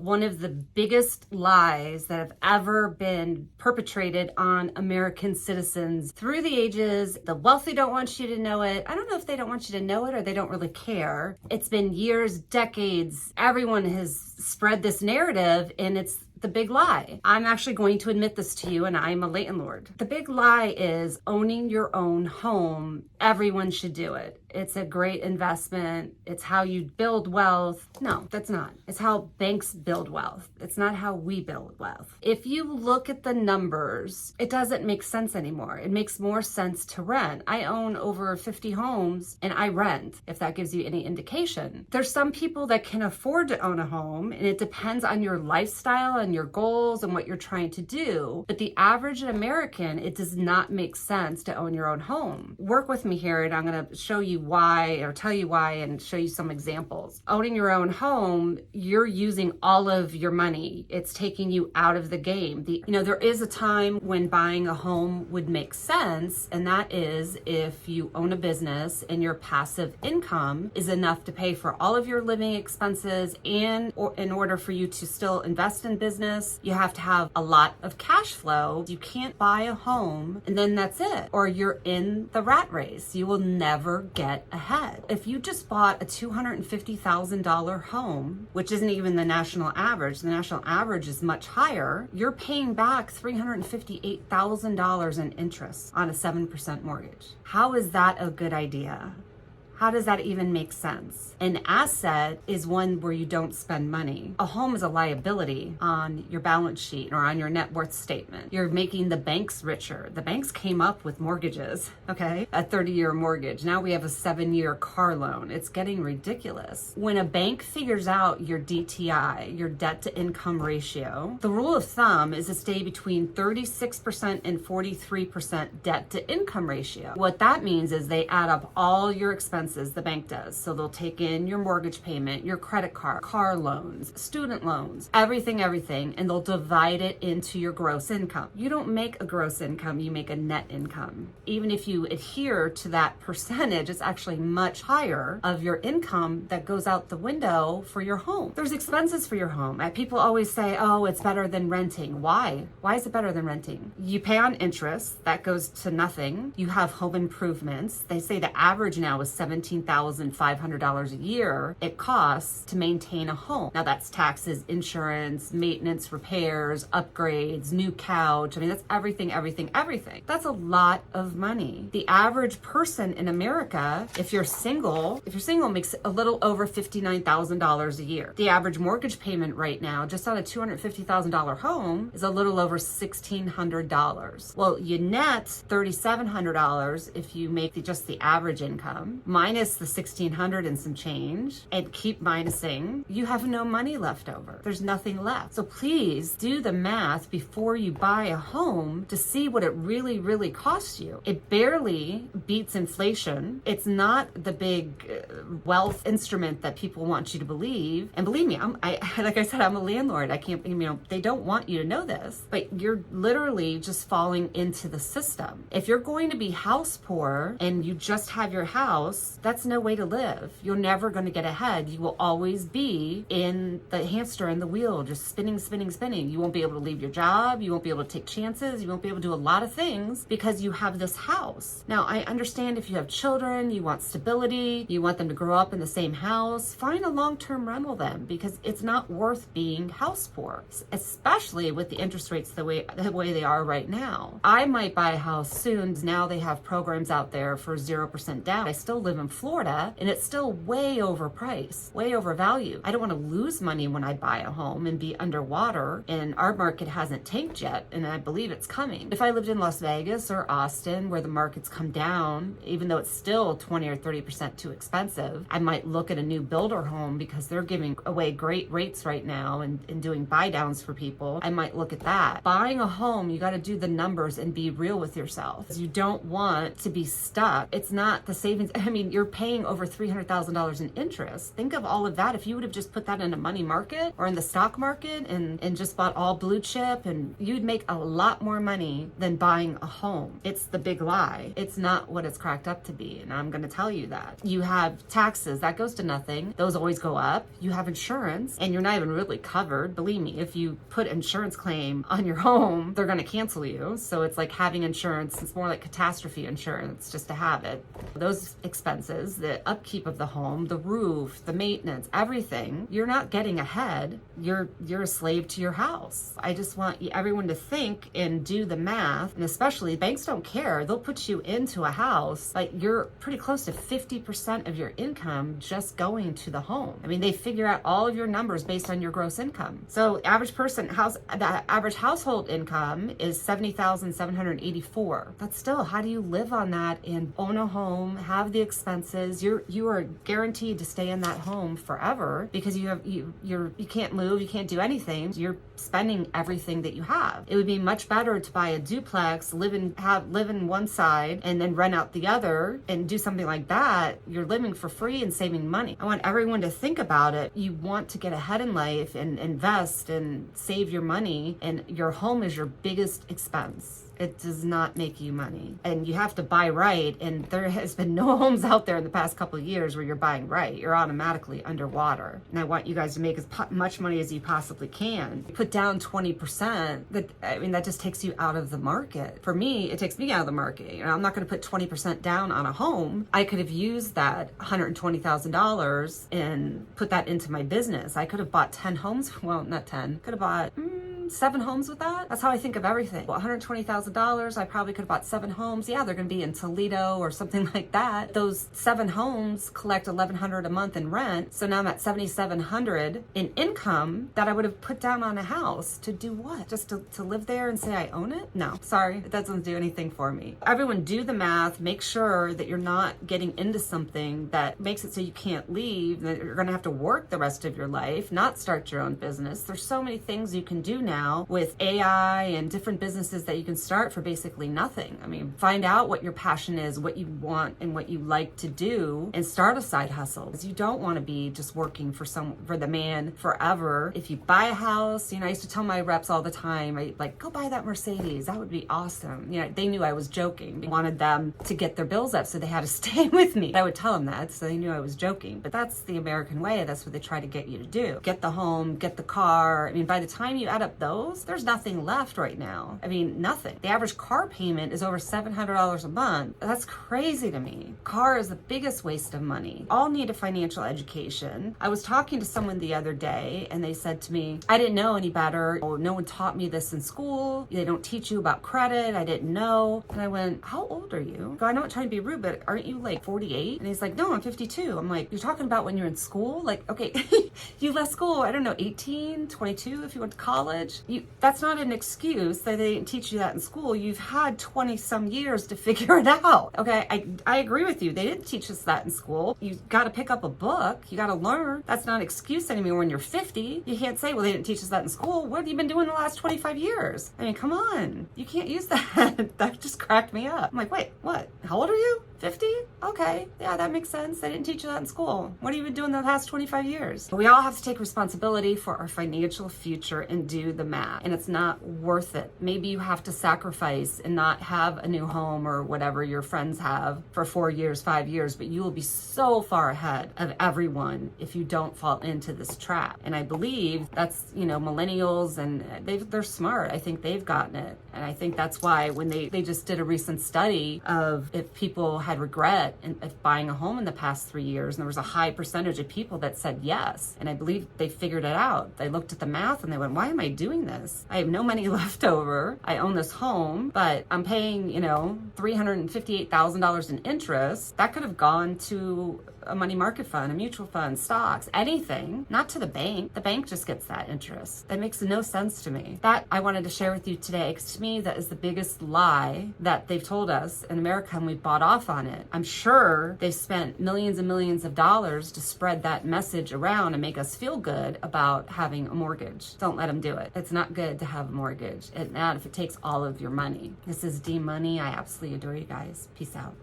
One of the biggest lies that have ever been perpetrated on American citizens through the ages. The wealthy don't want you to know it. I don't know if they don't want you to know it or they don't really care. It's been years, decades. Everyone has spread this narrative, and it's the big lie. I'm actually going to admit this to you, and I'm a landlord. The big lie is owning your own home. Everyone should do it. It's a great investment. It's how you build wealth. No, that's not. It's how banks build wealth. It's not how we build wealth. If you look at the numbers, it doesn't make sense anymore. It makes more sense to rent. I own over 50 homes and I rent, if that gives you any indication. There's some people that can afford to own a home, and it depends on your lifestyle and your goals and what you're trying to do. But the average American, it does not make sense to own your own home. Work with me here, and I'm going to show you why, or tell you why, and show you some examples. Owning your own home, you're using all of your money. It's taking you out of the game. There is a time when buying a home would make sense, and that is if you own a business and your passive income is enough to pay for all of your living expenses, and in order for you to still invest in business, you have to have a lot of cash flow. You can't buy a home and then that's it, or you're in the rat race. You will never get ahead. If you just bought a $250,000 home, which isn't even the national average is much higher, you're paying back $358,000 in interest on a 7% mortgage. How is that a good idea? How does that even make sense? An asset is one where you don't spend money. A home is a liability on your balance sheet or on your net worth statement. You're making the banks richer. The banks came up with mortgages, okay? A 30-year mortgage. Now we have a 7-year car loan. It's getting ridiculous. When a bank figures out your DTI, your debt to income ratio, the rule of thumb is to stay between 36% and 43% debt to income ratio. What that means is they add up all your expenses. The bank does. So they'll take in your mortgage payment, your credit card, car loans, student loans, everything, and they'll divide it into your gross income. You don't make a gross income, you make a net income. Even if you adhere to that percentage, it's actually much higher of your income that goes out the window for your home. There's expenses for your home. People always say, oh, it's better than renting. Why? Why is it better than renting? You pay on interest, that goes to nothing. You have home improvements. They say the average now is $17,500 a year it costs to maintain a home. Now that's taxes, insurance, maintenance, repairs, upgrades, new couch. I mean, that's everything. That's a lot of money. The average person in America, if you're single, makes a little over $59,000 a year. The average mortgage payment right now, just on a $250,000 home, is a little over $1,600. Well, you net $3,700 if you make just the average income, minus the $1,600 and some change, and keep minusing, you have no money left over. There's nothing left. So please do the math before you buy a home to see what it really costs you. It barely beats inflation. It's not the big wealth instrument that people want you to believe. And believe me, like I said, I'm a landlord. I can't, they don't want you to know this, but you're literally just falling into the system. If you're going to be house poor and you just have your house, that's no way to live. You're never going to get ahead. You will always be in the hamster in the wheel, just spinning. You won't be able to leave your job. You won't be able to take chances. You won't be able to do a lot of things because you have this house. Now, I understand if you have children, you want stability, you want them to grow up in the same house, find a long-term rental then, because it's not worth being house poor, especially with the interest rates the way they are right now. I might buy a house soon. Now they have programs out there for 0% down. I still live in Florida, and it's still way overpriced, way overvalued. I don't want to lose money when I buy a home and be underwater, and our market hasn't tanked yet, and I believe it's coming. If I lived in Las Vegas or Austin, where the market's come down, even though it's still 20 or 30% too expensive, I might look at a new builder home because they're giving away great rates right now and doing buy downs for people. I might look at that. Buying a home, you got to do the numbers and be real with yourself. You don't want to be stuck. It's not the savings. and you're paying over $300,000 in interest. Think of all of that. If you would have just put that in a money market or in the stock market and just bought all blue chip, and you'd make a lot more money than buying a home. It's the big lie. It's not what it's cracked up to be. And I'm going to tell you that. You have taxes, that goes to nothing. Those always go up. You have insurance, and you're not even really covered. Believe me, if you put insurance claim on your home, they're going to cancel you. So it's like having insurance. It's more like catastrophe insurance just to have it. Those expenses, the upkeep of the home, the roof, the maintenance, everything, you're not getting ahead. You're a slave to your house. I just want everyone to think and do the math, and especially banks don't care. They'll put you into a house, like you're pretty close to 50% of your income just going to the home. I mean, they figure out all of your numbers based on your gross income. So the average household income is $70,784. But still, how do you live on that and own a home, have the expenses? You are guaranteed to stay in that home forever because you can't move, you can't do anything. You're spending everything that you have. It would be much better to buy a duplex, live in one side and then rent out the other and do something like that. You're living for free and saving money. I want everyone to think about it. You want to get ahead in life and invest and save your money, and your home is your biggest expense. It does not make you money, and you have to buy right. And there has been no homes out there in the past couple of years where you're buying right. You're automatically underwater. And I want you guys to make as much money as you possibly can. Put down 20%. That just takes you out of the market. For me, it takes me out of the market. You know, I'm not going to put 20% down on a home. I could have used that $120,000 and put that into my business. I could have bought 10 homes. Well, not 10. Could have bought 7 homes with that. That's how I think of everything. Well, $120,000, I probably could have bought 7 homes. Yeah, they're going to be in Toledo or something like that. Those 7 homes collect $1,100 a month in rent. So now I'm at $7,700 in income that I would have put down on a house to do what? Just to live there and say I own it? No, sorry, it doesn't do anything for me. Everyone do the math. Make sure that you're not getting into something that makes it so you can't leave, that you're going to have to work the rest of your life, not start your own business. There's so many things you can do now with AI and different businesses that you can start for basically nothing. I mean, find out what your passion is, what you want and what you like to do, and start a side hustle. Because you don't want to be just working for the man forever. If you buy a house, I used to tell my reps all the time, go buy that Mercedes. That would be awesome. They knew I was joking. I wanted them to get their bills up, so they had to stay with me. I would tell them that, so they knew I was joking. But that's the American way. That's what they try to get you to do. Get the home, get the car. I mean, by the time you add up those, there's nothing left right now. I mean, nothing. The average car payment is over $700 a month. That's crazy to me. Car is the biggest waste of money. All need a financial education. I was talking to someone the other day and they said to me, I didn't know any better. Oh, no one taught me this in school. They don't teach you about credit. I didn't know. And I went, how old are you? I'm not trying to be rude, but aren't you like 48? And he's like, no, I'm 52. I'm like, you're talking about when you're in school? Like, okay, you left school, I don't know, 18, 22 if you went to college. That's not an excuse that they didn't teach you that in school. You've had 20 some years to figure it out. Okay, I agree with you. They didn't teach us that in school. You got to pick up a book. You got to learn. That's not an excuse anymore when you're 50. You can't say, well, they didn't teach us that in school. What have you been doing the last 25 years? I mean, come on. You can't use that. That just cracked me up. I'm like, wait, what? How old are you? 50? Okay, yeah, that makes sense. They didn't teach you that in school. What have you been doing the past 25 years? We all have to take responsibility for our financial future and do the math. And it's not worth it. Maybe you have to sacrifice and not have a new home or whatever your friends have for 4 years, 5 years, but you will be so far ahead of everyone if you don't fall into this trap. And I believe that's, millennials, and they're smart. I think they've gotten it. And I think that's why when they just did a recent study of if people had regret of buying a home in the past 3 years, and there was a high percentage of people that said yes. And I believe they figured it out. They looked at the math and they went, why am I doing this? I have no money left over. I own this home, but I'm paying, $358,000 in interest. That could have gone to a money market fund, a mutual fund, stocks, anything, not to the bank. The bank just gets that interest. That makes no sense to me. That I wanted to share with you today, because to me, that is the biggest lie that they've told us in America, and we bought off on it. I'm sure they've spent millions and millions of dollars to spread that message around and make us feel good about having a mortgage. Don't let them do it. It's not good to have a mortgage, and not if it takes all of your money. This is D Money. I absolutely adore you guys. Peace out.